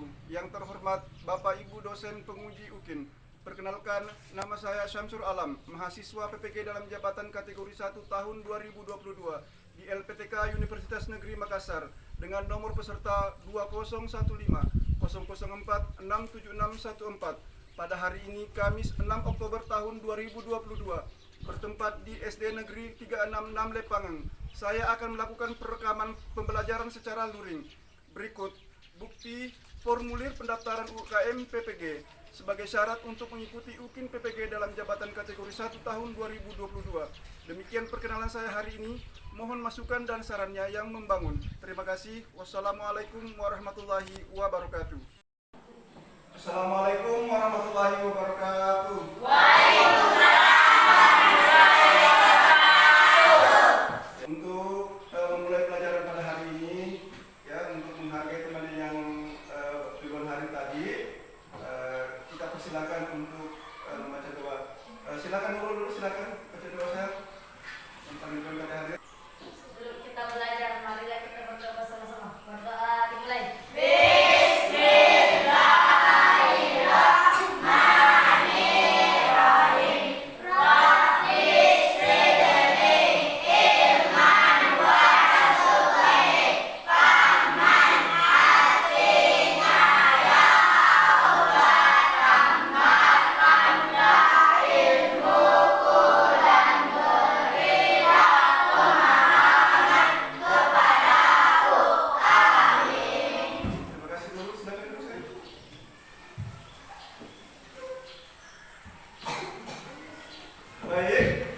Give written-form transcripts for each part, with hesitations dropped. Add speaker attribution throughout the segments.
Speaker 1: wabarakatuh. Yang terhormat Bapak Ibu dosen penguji UKIN. Perkenalkan, nama saya Syamsul Alam, mahasiswa PPG dalam jabatan kategori 1 tahun 2022 di LPTK Universitas Negeri Makassar dengan nomor peserta 201500467614 pada hari ini Kamis 6 Oktober tahun 2022 bertempat di SD Negeri 366 Lepangan. Saya akan melakukan perekaman pembelajaran secara luring. Berikut bukti formulir pendaftaran UKM PPG sebagai syarat untuk mengikuti UKIN PPG dalam jabatan kategori 1 tahun 2022. Demikian perkenalan saya hari ini. Mohon masukan dan sarannya yang membangun. Terima kasih. Wassalamualaikum warahmatullahi wabarakatuh. Assalamualaikum warahmatullahi wabarakatuh. Untuk memulai pelajaran pada hari ini, ya, untuk menghargai teman yang duluan hari tadi, kita persilakan untuk membaca doa. Silakan dulu, silakan baca doa saya. Pada hari.
Speaker 2: Sebelum kita belajar, marilah kita berdoa sama-sama. Berdoa dimulai.
Speaker 1: Baik,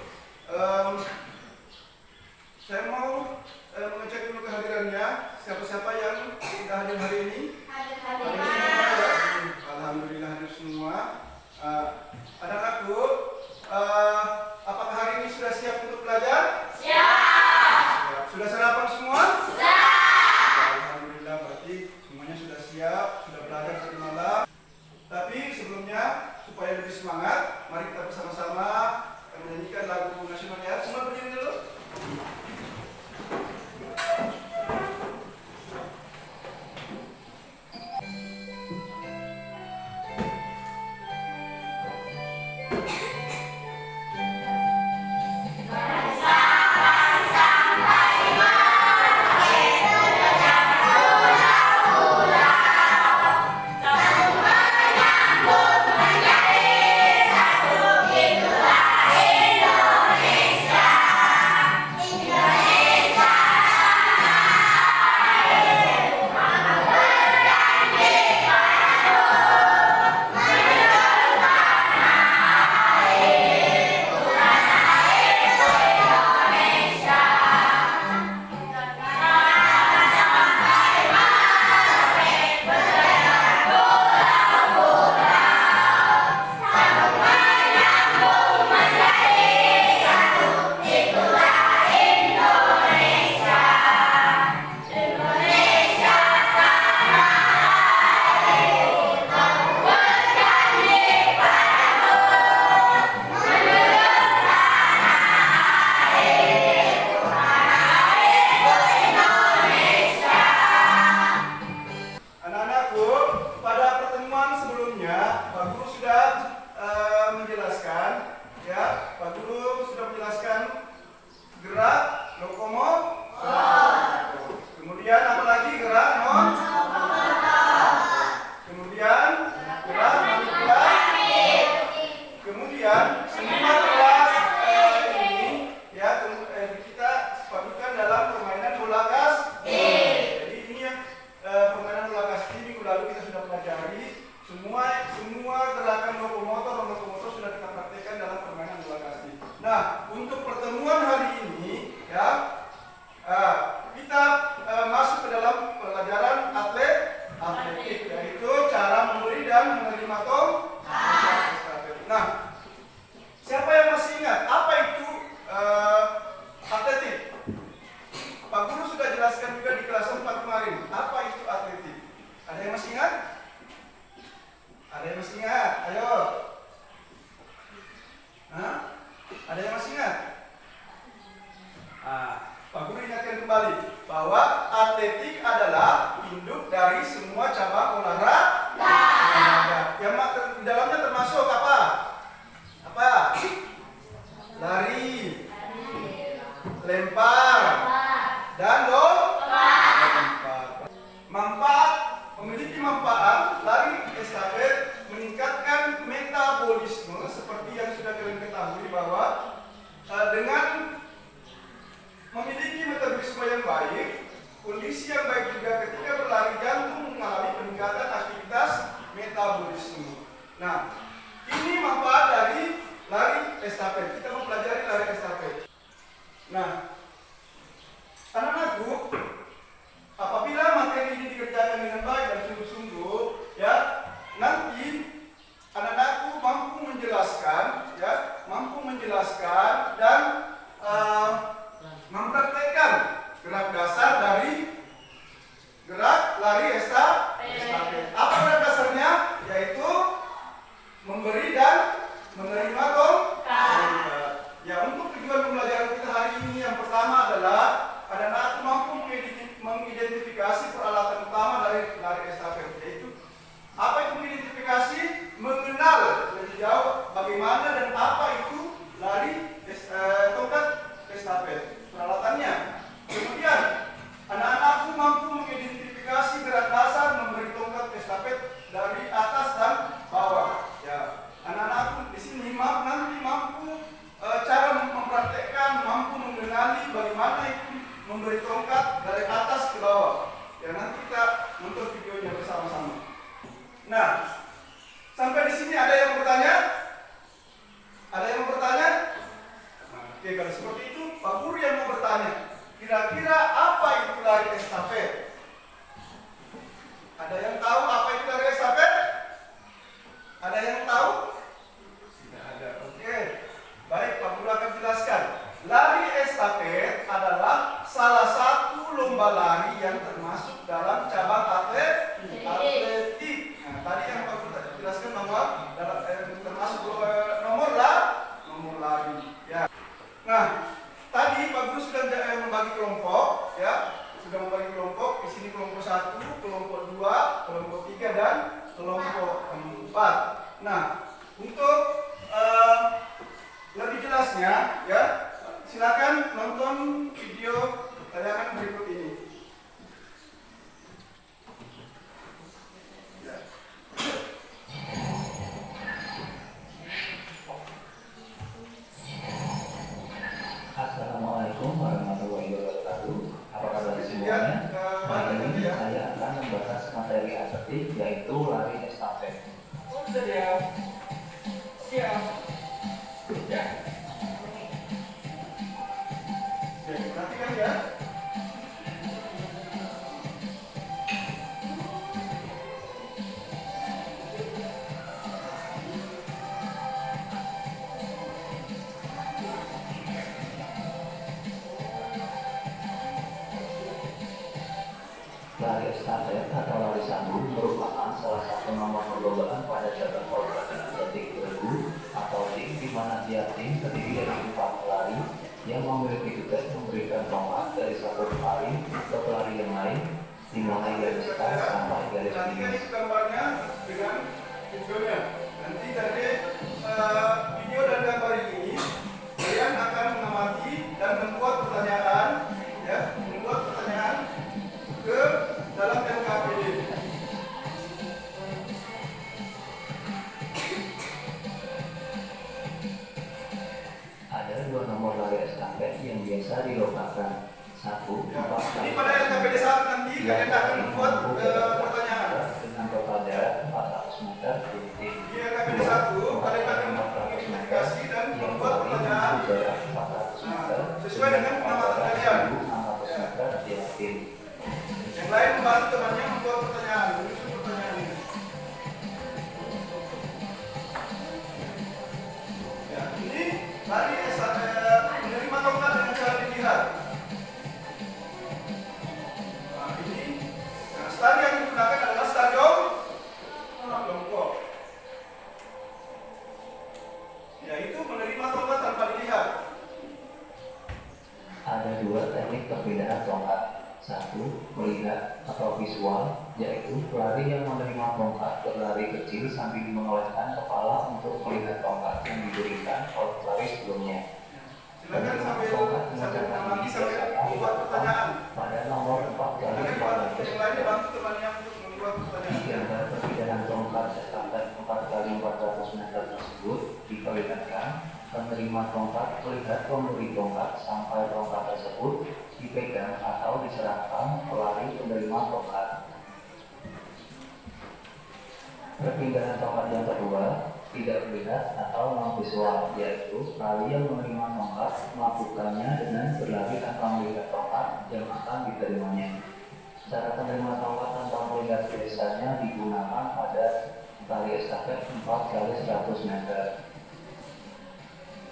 Speaker 1: saya mau mengecek dulu kehadirannya. Siapa-siapa yang sudah hadir hari ini? Hadir semua, ya? Alhamdulillah hadir semua. Anak-anakku, apakah hari ini sudah siap untuk belajar? Siap. Sudah sarapan semua? Sudah. Alhamdulillah, berarti semuanya sudah siap, sudah belajar tadi malam. Tapi sebelumnya, supaya lebih semangat, mari kita bersama-sama menyanyikan lagu nasional ya. Semua berdiri dulu. Gerak lokomotor. Kemudian apa lagi? Gerak non. Kemudian gerak manipulatif. Kemudian semua kelas ini ya kita padukan dalam permainan bola kasti. Jadi ini yang permainan bola kasti minggu lalu kita sudah pelajari. Semua gerakan lokomotor sudah kita praktekkan dalam permainan bola kasti. Nah, untuk pertemuan hari ini ya kita masuk ke dalam pelajaran atletik, yaitu cara memberi dan menerima tongkat. Nah, siapa yang masih ingat apa itu atletik? Pak Guru sudah jelaskan juga di kelas 4 kemarin. Apa itu atletik? Ada yang masih ingat? Ada yang masih ingat? Ayo. Ada yang masih ingat? Pak Guru ingatkan kembali bahwa atletik adalah induk dari semua cabang olahraga. tabur di sini. Nah, ini manfaat dari lari estafet. Kita mempelajari lari estafet. Nah, anak-anakku, apabila materi ini dikerjakan dengan baik dan sungguh-sungguh, ya, nanti anak-anakku mampu menjelaskan dan mempraktekkan gerak dasar dari gerak lari estafet. Apa gerak dasarnya? Yaitu memberi dan menerima tongkat. Ya, untuk tujuan pembelajaran kita hari ini yang pertama adalah anak-anak mampu mengidentifikasi peralatan utama dari lari estafet. Yaitu apa itu mengidentifikasi? Mengenal lebih jauh bagaimana dan apa itu lari tongkat estafet, peralatannya. Kemudian anak-anakku mampu mengidentifikasi gerak dasar memberi tongkat estafet dari atas dan bawah. Ya, anak-anakku di sini nanti mampu cara mempraktekkan, mampu mengenali bagaimana itu memberi tongkat dari atas ke bawah. Ya, nanti kita nonton videonya bersama-sama. Nah, sampai di sini ada yang bertanya? Ada yang bertanya? Oke, kalau seperti itu, Pak Guru yang mau bertanya, kira-kira apa itu lari estafet? Ada yang tahu apa itu lari estafet? Ada yang tahu? Tidak ada. Oke. Baik, Pak Guru akan jelaskan. Lari estafet adalah salah satu lomba lari yang termasuk dalam cabang atletik. Nah, tadi yang Pak Guru jelaskan bahwa termasuk nomor lari. Ya. Nah, tadi Pak Guru sudah membagi kelompok, ya. Sudah membagi kelompok. Di sini kelompok 1, kelompok 2, kelompok 3 dan kelompok 4. Nah, untuk lebih jelasnya, ya, silakan nonton video tayangan berikut ini. Ya.
Speaker 3: Assalamualaikum warahmatullahi wabarakatuh. Apa kabar semuanya? Hari ini saya akan membahas materi atletik, yaitu lari estafet. Siap. Ya.
Speaker 1: Perhatikan ya.
Speaker 3: Lari estafet atau lari sambung merupakan salah satu nomor perlombaan pada cabang olahraga atletik bergu atau tim, di mana tiap tim terdiri dari 4 pelari yang memiliki tugas memberikan tongkat dari satu pelari ke pelari yang lain, dimulai dari start sampai garis
Speaker 1: Nanti
Speaker 3: finish.
Speaker 1: gambarnya dengan videonya. Nanti dari video dan gambar ini kalian akan mengamati dan membuat pertanyaan, ya, membuat pertanyaan ke dalam LKPD.
Speaker 3: Ada 2 nomor lari estafet yang biasa dilombakan. 1,
Speaker 1: Ya.
Speaker 3: 4
Speaker 1: Ini
Speaker 3: kali
Speaker 1: pada LKPD saat nanti kalian akan membuat pertanyaan.
Speaker 3: dengan total jarak 400 meter di tim.
Speaker 1: Di LKPD 1 kalian akan mengidentifikasi dan membuat pertanyaan.
Speaker 3: Jarak 400 meter
Speaker 1: Sesuai dengan pengamatan kalian.
Speaker 3: 600 meter di tim.
Speaker 1: Yang lain membantu temannya membuat pertanyaan, menyusun pertanyaannya. Ya, ini lari menerima tongkat dengan cara dilihat. Nah, ini stadion yang digunakan adalah stadion kelompok. Yaitu menerima tongkat tanpa dilihat.
Speaker 3: Ada 2 teknik perbedaan tongkat. 1, melihat atau visual, yaitu pelari yang menerima tongkat berlari kecil sambil menolehkan kepala untuk melihat tongkat yang diberikan oleh pelari sebelumnya.
Speaker 1: Silakan sambil mengamati sambil membuat pertanyaan.
Speaker 3: Pada nomor 4 kali
Speaker 1: Yang
Speaker 3: 400
Speaker 1: lain bantu temannya untuk membuat
Speaker 3: di
Speaker 1: pertanyaan.
Speaker 3: gambar perbedaan tongkat estafet 4 kali 400 meter tersebut diperlihatkan penerima tongkat melihat pemberi tongkat sampai tongkat tersebut dipegang atau diserahkan pelari penerima tongkat. Perpindahan tongkat yang kedua tidak melihat atau non visual, yaitu pelari yang menerima tongkat melakukannya dengan berlari tanpa melihat tongkat yang akan diterimanya. Cara penerima tongkat tanpa melihat biasanya digunakan pada tali estafet 4 kali 100 meter.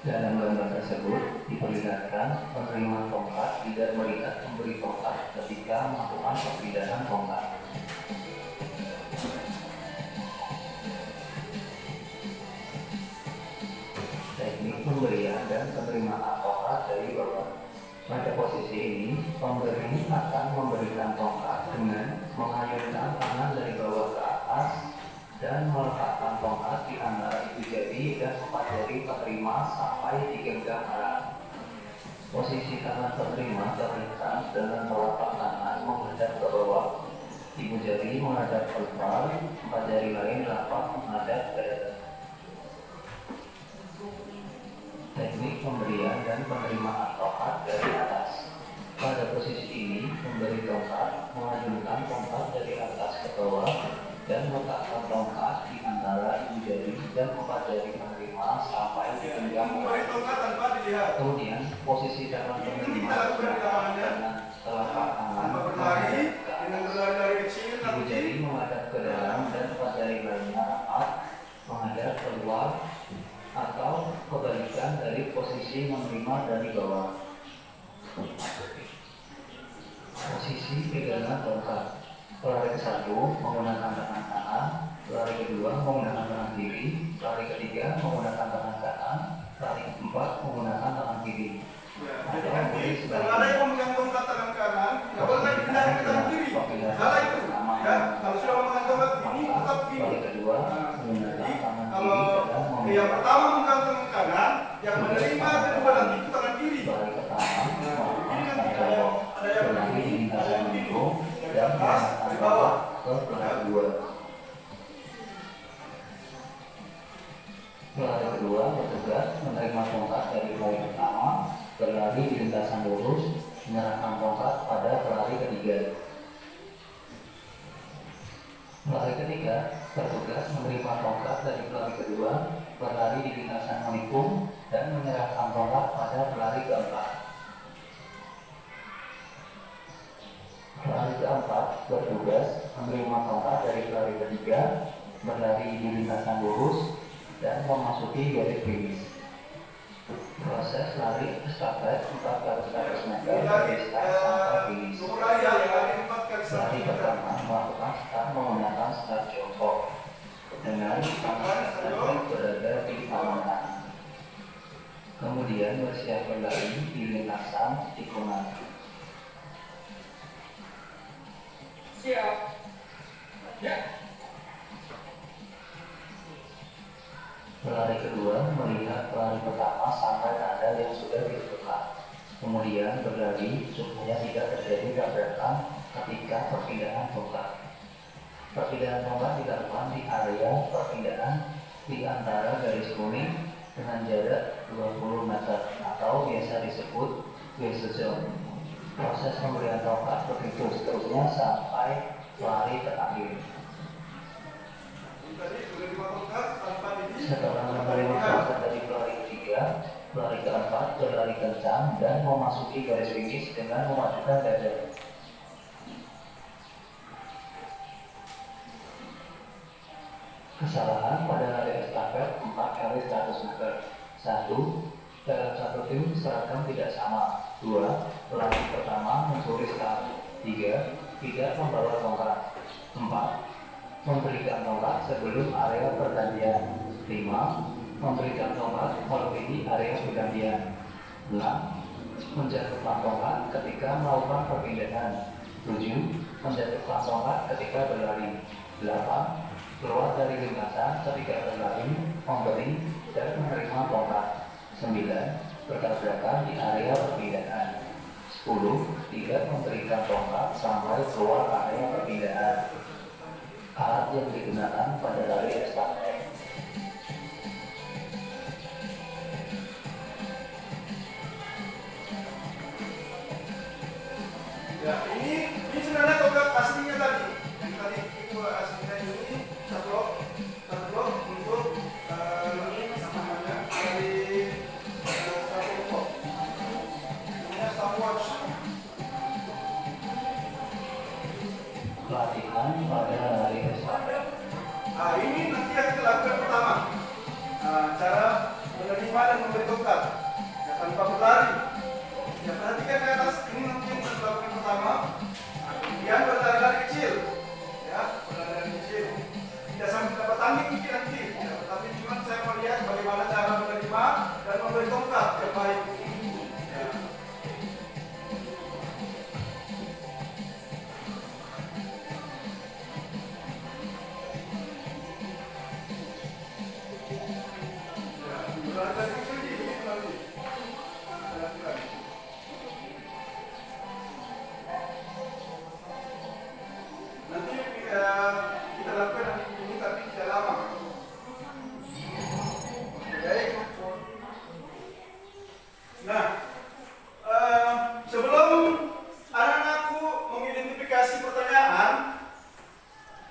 Speaker 3: Dalam gambar tersebut diperlihatkan penerima tongkat tidak melihat pemberi tongkat ketika melakukan perpindahan tongkat. Teknik pemberian dan penerimaan tongkat dari bawah. Pada posisi ini, pemberi akan memberikan tongkat dengan mengayunkan tangan dari bawah ke atas dan meletakkan tongkat di antara ibu jari dan 4 jari penerima sampai di genggam erat. Posisi tangan penerima terletak dengan telapak tangan menghadap ke bawah, ibu jari menghadap ke depan, 4 jari lain rapat menghadap ke dada. Teknik pemberian dan penerimaan tongkat dari atas. Pada posisi ini, pemberi tongkat mengayunkan tongkat dari atas ke bawah dan meletakkan tongkat di antara ibu jari dan 4 jari penerima sampai di genggam
Speaker 1: Memberi
Speaker 3: erat.
Speaker 1: tongkat tanpa dilihat.
Speaker 3: Kemudian posisi tangan penerima dengan telapak tangan
Speaker 1: Tanpa berlari,
Speaker 3: menghadap ke
Speaker 1: dengan
Speaker 3: atas.
Speaker 1: berlari-lari kecil
Speaker 3: Ibu
Speaker 1: nanti
Speaker 3: jari menghadap ke dalam dan 4 jari lainnya rapat menghadap keluar atau kebalikan dari posisi menerima dari bawah. Posisi pegangan tongkat. Pelari ke-1 menggunakan tangan kanan, pelari kedua menggunakan tangan kiri, pelari ketiga menggunakan tangan kanan, pelari keempat menggunakan tangan kiri.
Speaker 1: ya, jadi nanti kalau ada yang memegang tongkat tangan kanan, nggak boleh lagi pindah ke tangan kiri. Salah itu. Ya, kalau sudah memegang tongkat ini tetap
Speaker 3: Pelari
Speaker 1: gini.
Speaker 3: kedua
Speaker 1: Nah,
Speaker 3: menggunakan
Speaker 1: jadi
Speaker 3: tangan kiri
Speaker 1: kalau
Speaker 3: dan
Speaker 1: yang pertama memegang tangan kanan, yang menerima kedua nanti itu tangan kiri.
Speaker 3: pelari pertama
Speaker 1: Ini
Speaker 3: melakukan
Speaker 1: nanti
Speaker 3: jongkok,
Speaker 1: ada yang
Speaker 3: pelari
Speaker 1: begini, ada
Speaker 3: lintasan
Speaker 1: yang begini,
Speaker 3: lingkung
Speaker 1: dari
Speaker 3: dan
Speaker 1: atas,
Speaker 3: menggunakan
Speaker 1: dari bawah.
Speaker 3: ke pelari kedua. Pelari kedua bertugas menerima tongkat dari pelari pertama, berlari di lintasan lurus, menyerahkan tongkat pada pelari ketiga. Pelari ketiga bertugas menerima tongkat dari pelari kedua, berlari di lintasan melingkung, dan menyerahkan tongkat pada pelari keempat. Pelari keempat bertugas menerima tongkat dari pelari ketiga, berlari di lintasan lurus, dan memasuki garis finish. Proses lari estafet 4 kali 100 meter dari start sampai finish.
Speaker 1: Nomor raya yang lari 4 kali 100
Speaker 3: Pelari
Speaker 1: meter.
Speaker 3: pertama melakukan start menggunakan start jongkok dengan tangan kaki berada di tangan kanan. Kemudian bersiap berlari di lintasan tikungan.
Speaker 1: Siap. Ya.
Speaker 3: Pelari kedua melihat pelari pertama sampai tanda yang sudah ditentukan. Kemudian berlari supaya tidak terjadi tabrakan ketika perpindahan tongkat. Perpindahan tongkat dilakukan di area perpindahan di antara garis kuning dengan jarak 20 meter atau biasa disebut waste zone. Proses pemberian tongkat begitu seterusnya sampai pelari terakhir.
Speaker 1: Tadi sudah dimotongkan tanpa didi.
Speaker 3: Setelah menerima tongkat dari pelari ketiga, pelari keempat berlari kencang dan memasuki garis finish dengan memajukan dada. Kesalahan pada lari estafet 4 kali 100 meter. 1. Dalam satu tim seragam tidak sama. 2. Pelari pertama mencuri start. 3. Tidak membawa tongkat. 4. Memberikan tongkat sebelum area pergantian. 5. Memberikan tongkat melebihi area pergantian. 6. Menjatuhkan tongkat ketika melakukan perpindahan. 7. Menjatuhkan tongkat ketika berlari. 8. Keluar dari lintasan ketika berlari, memberi dan menerima tongkat. 9. Bertabrakan di area perpindahan. 10. Tidak memberikan tongkat sampai keluar area perpindahan. Alat yang digunakan pada lari estafet.
Speaker 1: Ya, ini sebenarnya tongkat aslinya tadi. Yang tadi itu aslinya ini satu Ini nanti yang kita lakukan pertama. Cara menerima dan memberi tongkat. Ya, tanpa berlari. Ya, perhatikan ke atas. Ini nanti yang kita lakukan pertama. Kemudian berlari-lari kecil. Ya, berlari-lari kecil. Tidak sampai dapat tanding nanti. Ya, tapi cuma saya melihat bagaimana cara menerima dan memberi tongkat yang baik. Ya. Nanti kita lakukan nanti ini tapi tidak lama. Baik. Nah, sebelum anak-anakku mengidentifikasi pertanyaan,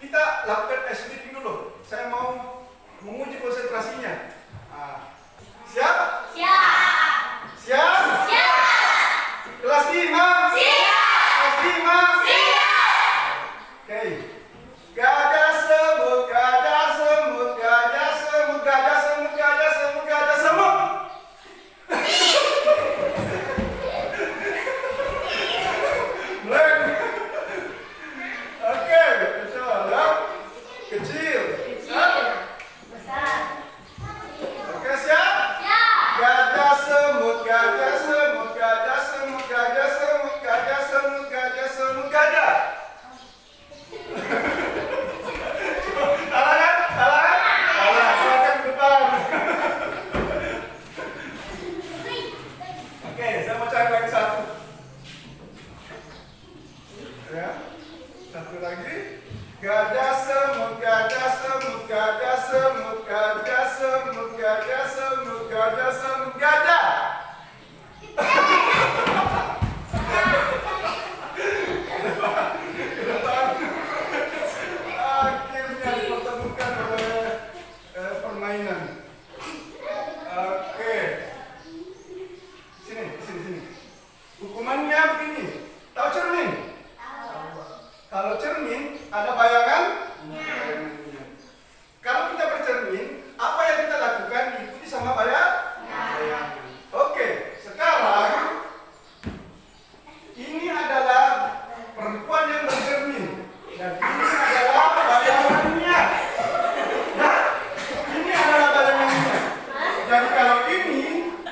Speaker 1: kita lakukan SBT dulu. Saya mau menguji konsentrasinya. Siap?
Speaker 2: Siap.
Speaker 1: Siap?
Speaker 2: Siap.
Speaker 1: Kelas 5?
Speaker 2: Siap.
Speaker 1: Kelas 5?
Speaker 2: Siap.
Speaker 1: Oke. Gajah semut, gajah semut, gajah semut, gajah semut, gajah semut, gajah semut. Mulai. Oke, coba. Kecil.
Speaker 2: Kecil. Besar.
Speaker 1: Oke, siap?
Speaker 2: Siap.
Speaker 1: Gajah semut, gajah semut, gajah semut, gajah semut, gajah semut, gajah semut, gajah. Salah kan? Salah kan? Salah, silakan ke depan. Oke, saya mau cari lagi satu. Ya, satu lagi. Gajah semut, gajah semut, gajah semut, gajah semut, gajah semut, gajah semut, gajah. Ke depan. Akhirnya dipertemukan oleh permainan. Oke. Sini, sini, sini. Hukumannya begini. Tahu cermin? Kalau cermin ada bayangan? Bayangannya. Kalau kita bercermin, apa yang kita lakukan diikuti sama bayangan. Oke, sekarang ini adalah perempuan yang bercermin dan ini adalah bayangannya. Nah, ini adalah bayangannya. Jadi kalau ini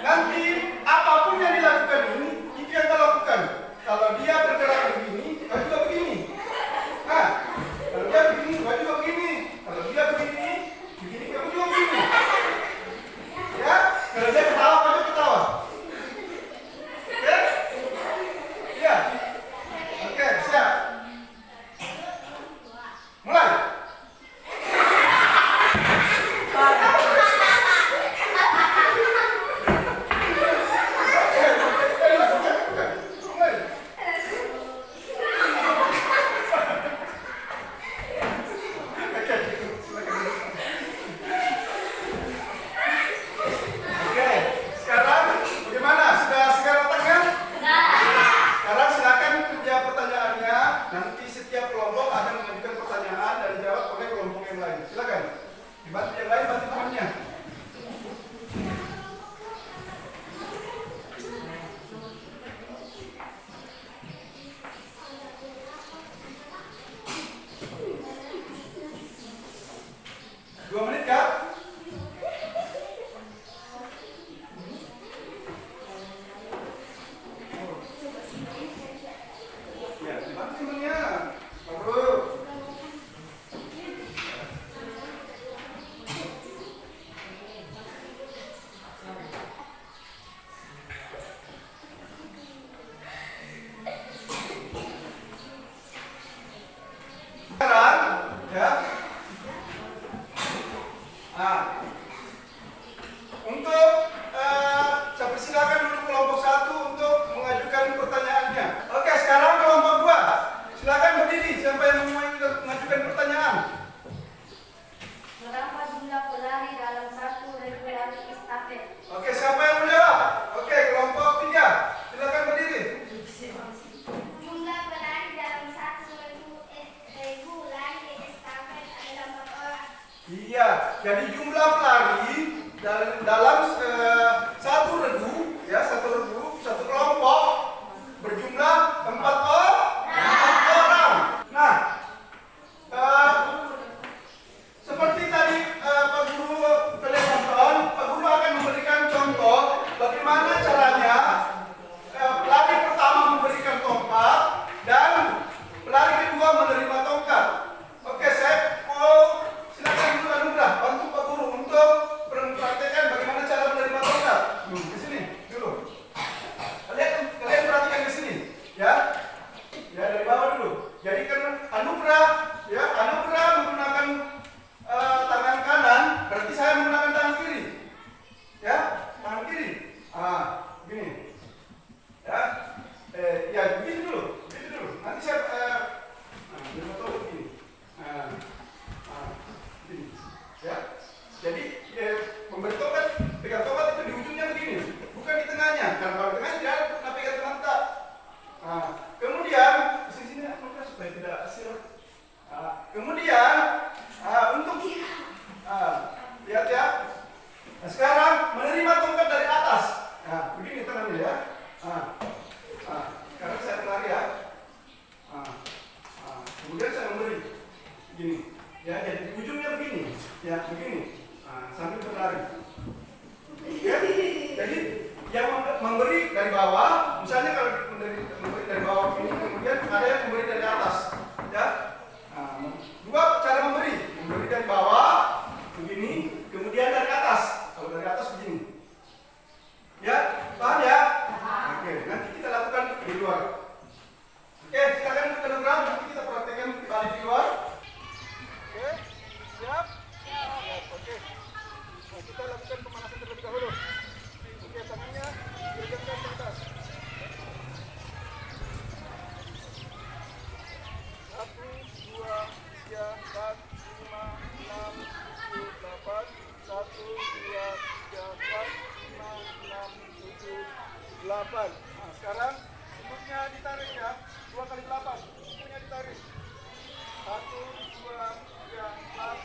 Speaker 1: nanti apapun yang dilakukan ini itu yang kita lakukan. Kalau dia bergerak begini, kau juga begini. Nah, kalau dia begini, kau juga begini. Kalau dia begini, begini, kau juga begini. Ya, kalau dia ketawa, kau juga ketawa. Oke? Ya. Oke, siap. Mulai. Mulai. Oke, silakan. Oke, sekarang bagaimana? Sudah segar otaknya? Sekarang silakan kerja pertanyaannya. Nanti setiap kelompok akan mengajukan pertanyaan dan dijawab oleh kelompok yang lain. Silakan. Dibantu yang lain, bantu temannya. Dua menit kah? Ya, dibantu temannya. Baru. Sekarang, ya. Untuk saya persilakan dulu kelompok 1 untuk mengajukan pertanyaannya. Oke, sekarang kelompok 2. Silakan berdiri. Siapa yang mau mengajukan pertanyaan?
Speaker 2: Berapa jumlah pelari dalam satu regulasi estafet?
Speaker 1: Oke, siapa yang menjawab? Oke, kelompok 3. Silakan berdiri.
Speaker 4: Jumlah pelari dalam satu regulasi estafet adalah 4 orang.
Speaker 1: Iya, jadi jumlah pelari dalam satu regu, ya satu kelompok berjumlah 4 orang. Nah, seperti tadi Pak Guru kalian nonton, Pak Guru akan memberikan contoh bagaimana caranya pelari pertama memberikan tongkat dan pelari kedua menerima tongkat. Oke, saya mau silakan dulu Anugrah bantu Pak Guru untuk mempraktekkan bagaimana cara menerima tongkat. Di sini dulu. Kalian perhatikan di sini, ya. Ya dari bawah dulu. Jadi kan Anugrah menggunakan tangan kanan, berarti saya menggunakan tangan kiri. Ya, tangan kiri. Begini. Ya, ya begini dulu. Nanti saya foto begini. Begini. Ya. Jadi memberi tongkat, pegang tongkat itu di ujungnya begini, bukan di tengahnya. Karena kalau di tengahnya dia pernah pegang tengah tak. Kemudian di sini supaya tidak hasil. Kemudian untuk lihat ya. Nah, sekarang menerima tongkat dari atas. Begini tangannya ya. Sekarang saya pelari ya. Kemudian saya memberi begini. Ya, jadi di ujungnya begini. Ya, begini. Sambil berlari. Ya. Jadi yang memberi dari bawah, misalnya kalau memberi dari bawah ini, kemudian ada yang memberi dari atas. Ya. Dua cara memberi dari bawah begini, kemudian dari atas. Kalau dari atas begini. Ya, paham ya? Oke, nanti kita lakukan di luar. Oke, silakan untuk Anugrah, nanti kita praktekkan kembali di luar. Oke, siap? Oke. Nah, kita lakukan pemanasan terlebih dahulu. Oke, tangannya diregangkan ke atas. 1, 2, 3, 4, 5, 6, 7, 8. 1, 2, 3, 4, 5, 6, 7, 8. Nah, sekarang sebutnya ditarik ya. 2 kali 8. Sebutnya ditarik. 1, 2, 3, 4,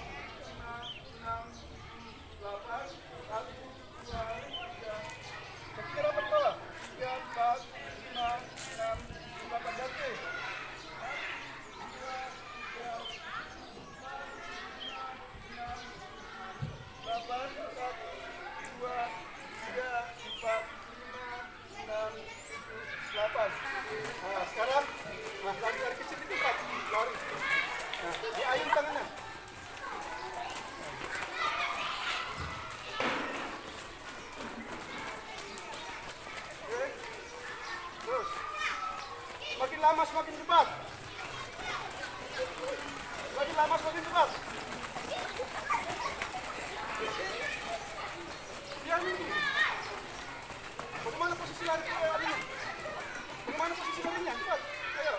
Speaker 1: 5, 6, 8. 1, 2, 3. Kecil apa di bawah? 3, 4, 5, 6, 8. Ganti. 8. Nah, sekarang lari kecil itu Pak, lari. Nah, diayun tangannya. Oke. Terus. Semakin lama semakin cepat. Semakin lama semakin cepat. Diam ini. Bagaimana posisi lari ini? Bagaimana posisi larinya? Cepat. Ayo.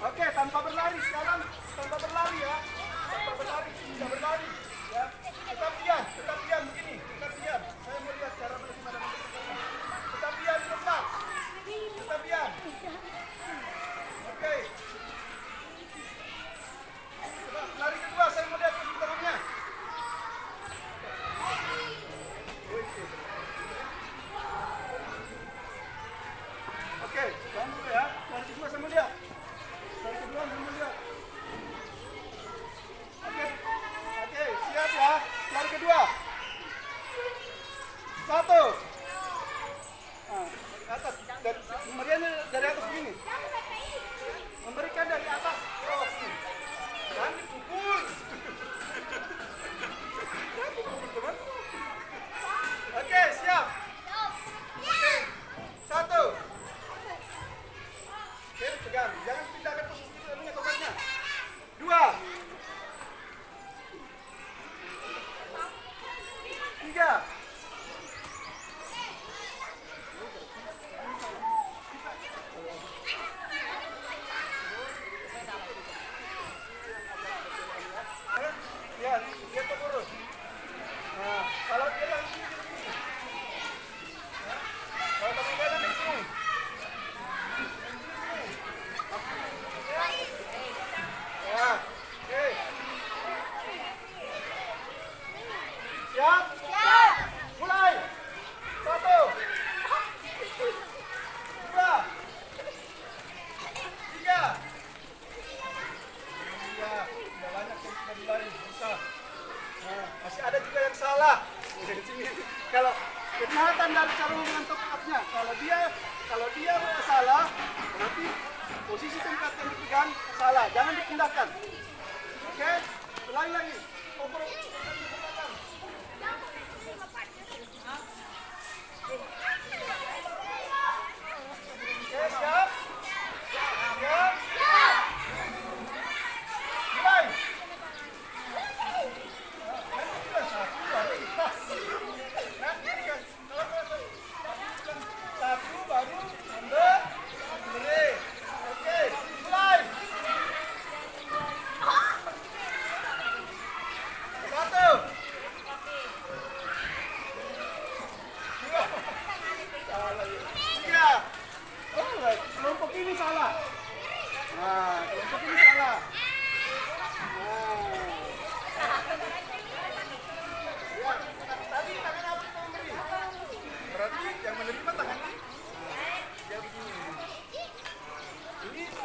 Speaker 1: Oke, tanpa berlari sekarang. Tanpa berlari ya. Tanpa berlari. Tidak berlari. Ya. Tetap diam begini. Tetap diam. Saya mau lihat cara bagaimana. Tetap diam di tempat. Tetap diam. Oke. Lari kedua, saya mau lihat posisi tangannya. Oke, jangan dulu ya. Lari kedua saya mau lihat. Oke, siap ya. Lari kedua. 1. Atas. Memberikannya dari atas begini. Memberikan dari atas. Oh, sini. Jangan dipukul. Jangan dipukul, teman. Oke, siap. Oke. 1. Oke, pegang. Jangan pindahkan posisi ininya tongkatnya. 2. 3. Ya, dia terurus. Nah, kalau dia langsung kalau kamu kanan itu. Ya, oke. Masih ada juga yang salah. Di sini. Kalau kelihatan dari cara mengantuk tongkatnya, kalau dia salah, berarti posisi tongkat yang dipegang salah, jangan dipindahkan. Oke, ulangi lagi. Oper. Oke, siap. Siap. Mulai. Satu baru ambil beri. Oke, mulai. Satu. Dua. Salah ya. Tiga. Oh, kelompok ini salah. Nah, kelompok ini salah. Ya, tadi tangan apa yang memberi? Berarti yang menerima tangan ini. Ya begini. Ini iya,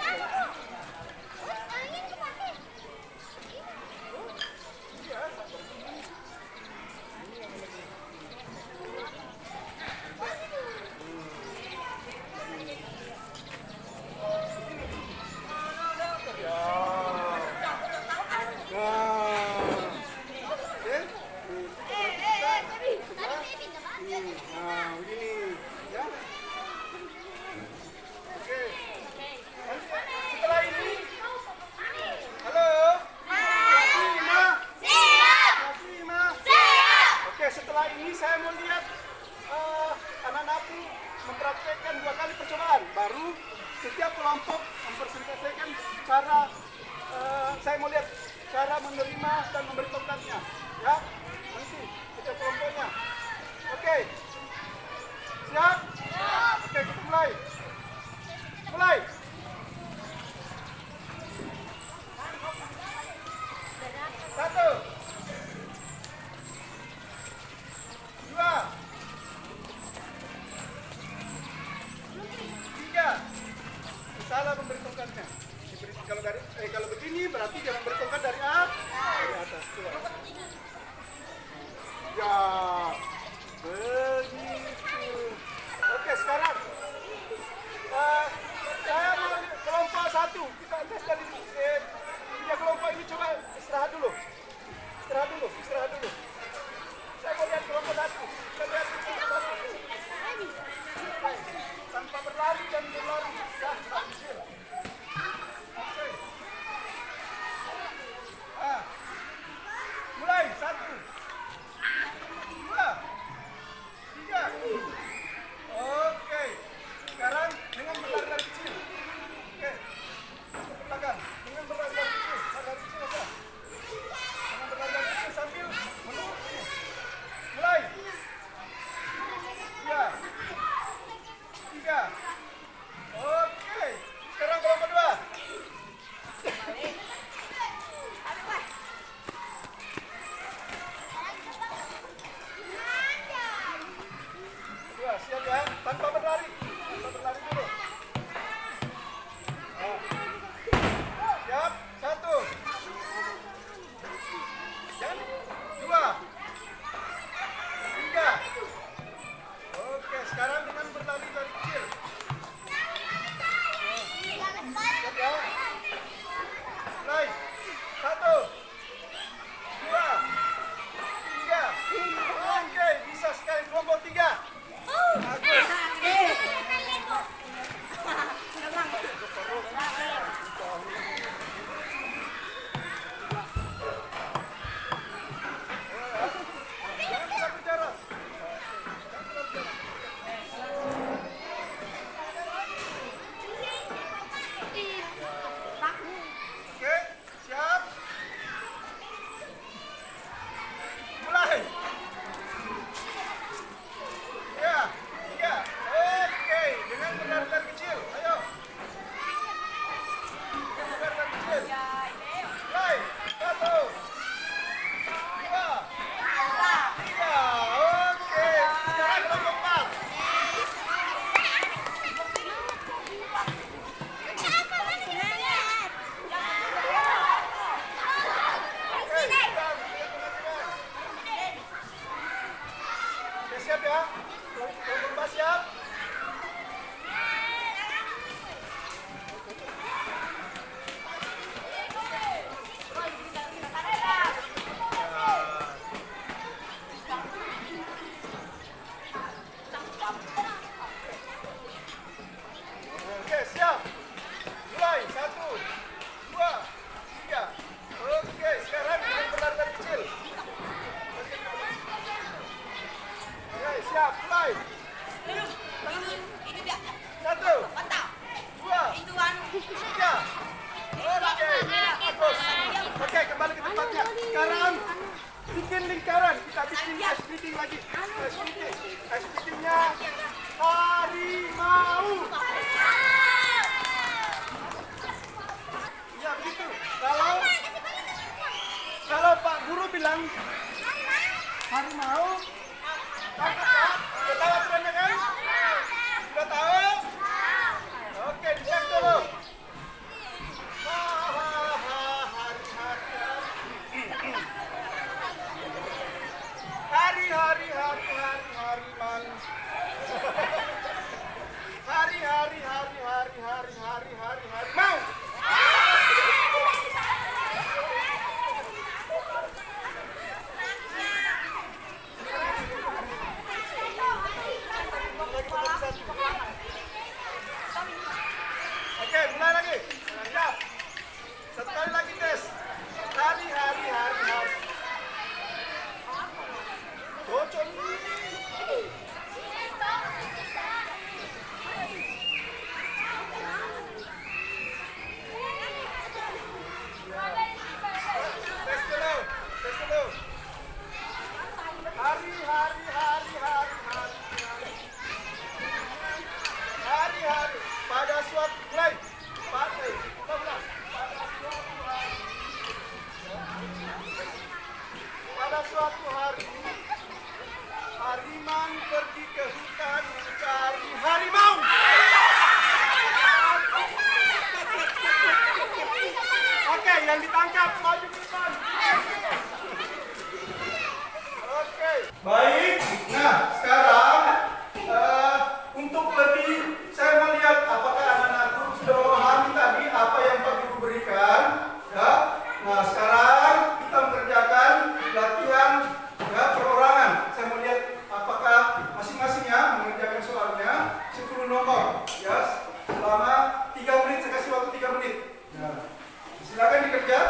Speaker 1: setelah ini, halo, Ima. Oke, setelah ini saya mau lihat anak-anakku mempraktekkan 2 kali percobaan. Baru setiap kelompok mempresentasikan cara, saya mau lihat cara menerima dan memberi tongkatnya. Ya, nanti setiap kelompoknya. Oke, siap? Oke, kita mulai. Satu. Dua. Tiga. Salah memberi tongkatnya. Kalau begini berarti jangan memberi tongkat dari atas. Dua. Ya. Begitu. Oke, sekarang saya mau kelompok 1. Kita tes dari 3 kelompok ini coba istirahat dulu. Saya mau lihat kelompok 1. Kita lihat kelompok 1. Tanpa berlari dan berlari. Ya, kecil. Oke. Mulai. 1. 2. 3. Oke. Sekarang dengan berlari dari kecil. Oke. Ke belakang. Dengan berlari dari kecil. Dari kecil aja. Dengan berlari dari kecil sambil menunggu. Mulai. 2. 3. Oke. Sekarang kelompok 2. Siap ya, tanpa berlari dulu. Siap, 1. Jangan 2. 3. Oke, sekarang dengan berlari dari kecil. Siap ya. Mulai. 1. 2. 3. Oke, bisa sekali kelompok 3. Bagus. siap ya. Lomba siap. Oke, siap. Mulai, 1, 2, 3. Oke, sekarang kita berlari dari kecil. Oke, siap, mulai. 1, 2, 3. Oke, bagus. Oke, kembali ke tempatnya. Sekarang bikin lingkaran. Kita bikin ice skating lagi. Ice skatingnya harimau. Ya begitu. Kalau Pak Guru bilang harimau, sudah tahu aturannya kan? Sudah tahu? Oke, dicek dulu. Hari-hari hariman. Hari-hari harimau. Oke, mulai lagi. Siap. Satu kali lagi tes. Hari-hari. Bocor. Tes dulu. Hari-hari. Pada suatu mulai. Pada suatu hari, Hariman pergi ke hutan mencari harimau. Oke, yang ditangkap maju ke depan. Oke, baik. Nah, sekarang untuk lebih saya melihat apakah anak-anak guru sudah memahami tadi apa yang Pak Guru berikan. Ya. Nah, sekarang kita mengerjakan latihan ya perorangan. Saya melihat apakah masing-masingnya mengerjakan soalnya 10 nomor. Ya, selama 3 menit, saya kasih waktu 3 menit. Nah, silakan dikerja.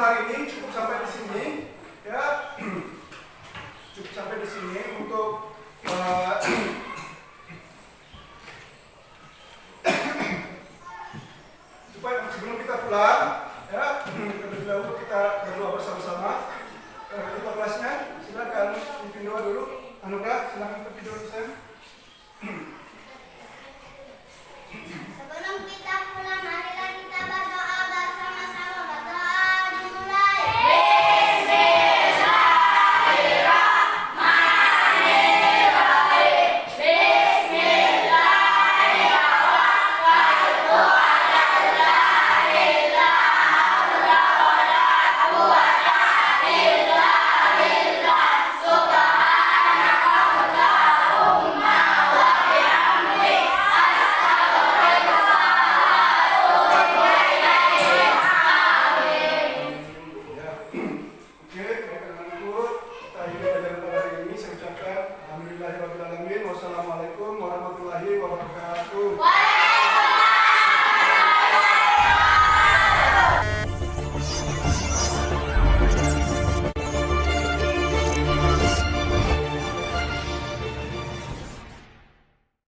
Speaker 1: hari ini cukup sampai di sini, ya. Cukup sampai di sini untuk supaya sebelum kita pulang, ya, terlebih dahulu kita berdoa bersama-sama. Kita kelasnya, silakan pimpin doa dulu. Anugerah, silakan pimpin doa saya.
Speaker 4: Sebelum kita pulang, marilah kita berdoa bersama-sama. Berdoa dimulai.
Speaker 1: Alhamdulillahirrahmanirrahim. Wassalamualaikum warahmatullahi wabarakatuh.